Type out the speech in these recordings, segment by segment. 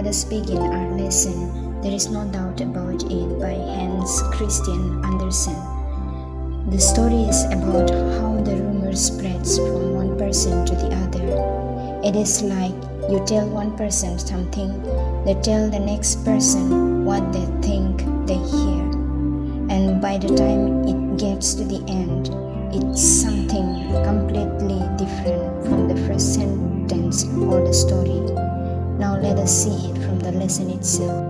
let us begin our lesson, There is No Doubt About It by Hans Christian Andersen. The story is about how the rumor spreads from one person to the other. It is like you tell one person something, they tell the next person what they think they hear. And by the time it gets to the end, it's something completely different from the first sentence or the story. Now let us see it from the lesson itself.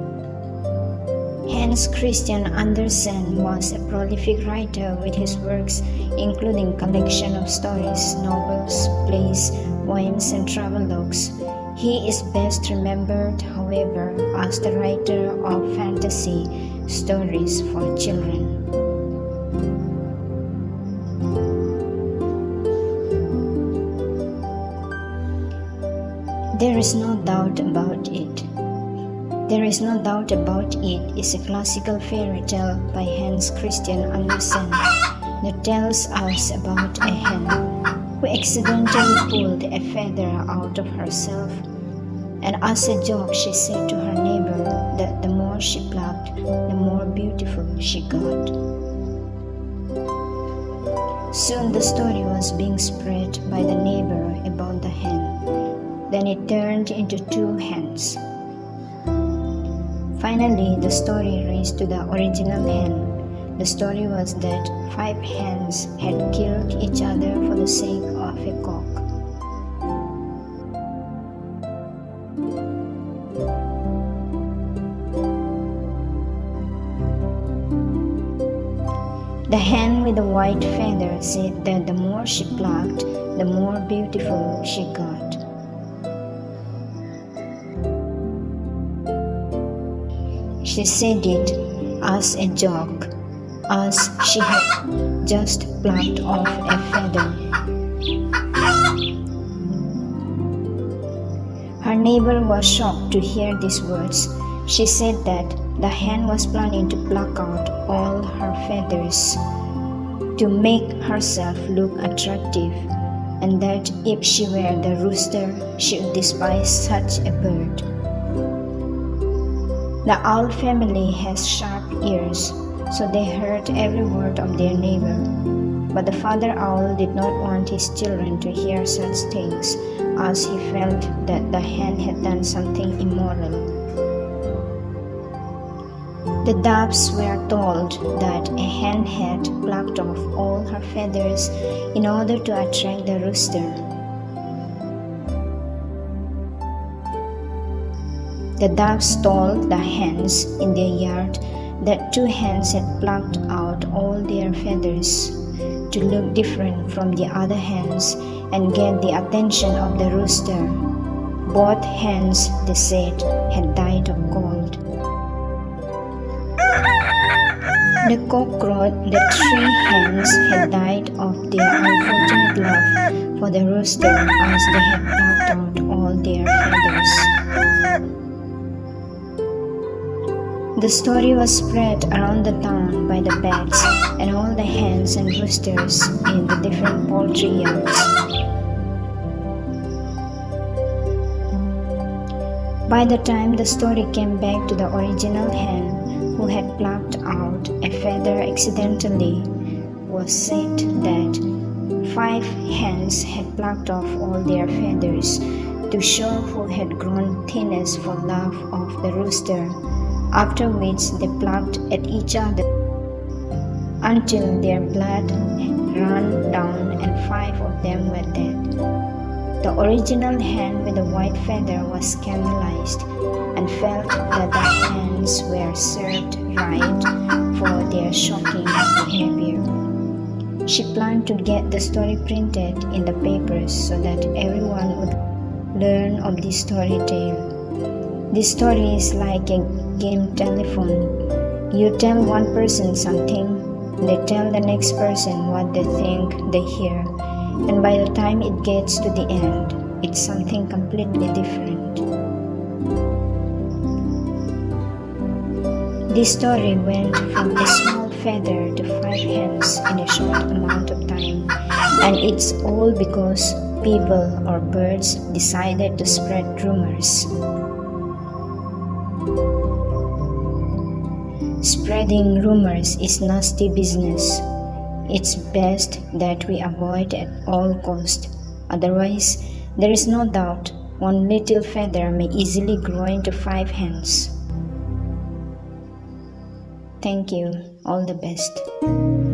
Hans Christian Andersen was a prolific writer with his works including collection of stories, novels, plays, poems and travelogues. He is best remembered, however, as the writer of fantasy stories for children. There is No Doubt About It. There is No Doubt About It is a classical fairy tale by Hans Christian Andersen that tells us about a hen who accidentally pulled a feather out of herself, and as a joke she said to her neighbor that the more she plucked, the more beautiful she got. Soon the story was being spread by the neighbor about the hen. Then it turned into two hens. Finally, the story reached to the original hen. The story was that 5 hens had killed each other for the sake of a cock. The hen with the white feather said that the more she plucked, the more beautiful she got. She said it as a joke, as she had just plucked off a feather. Her neighbor was shocked to hear these words. She said that the hen was planning to pluck out all her feathers to make herself look attractive, and that if she were the rooster, she would despise such a bird. The owl family has sharp ears, so they heard every word of their neighbor. But the father owl did not want his children to hear such things, as he felt that the hen had done something immoral. The doves were told that a hen had plucked off all her feathers in order to attract the rooster. The doves told the hens in their yard that 2 hens had plucked out all their feathers to look different from the other hens and get the attention of the rooster. Both hens, they said, had died of cold. The cock crowed that 3 hens had died of their unfortunate love for the rooster as they had plucked out all their feathers. The story was spread around the town by the bats and all the hens and roosters in the different poultry yards. By the time the story came back to the original hen who had plucked out a feather accidentally, was said that 5 hens had plucked off all their feathers to show who had grown thinnest for love of the rooster. After which they plucked at each other until their blood ran down and 5 of them were dead. The original hen with the white feather was scandalized and felt that the hens were served right for their shocking behavior. She planned to get the story printed in the papers so that everyone would learn of this story tale. This story is like a game telephone. You tell one person something, they tell the next person what they think they hear, and by the time it gets to the end, it's something completely different. This story went from a small feather to 5 hens in a short amount of time, and it's all because people or birds decided to spread rumors. Spreading rumors is nasty business. It's best that we avoid at all cost. Otherwise, there is no doubt one little feather may easily grow into 5 hands. Thank you. All the best.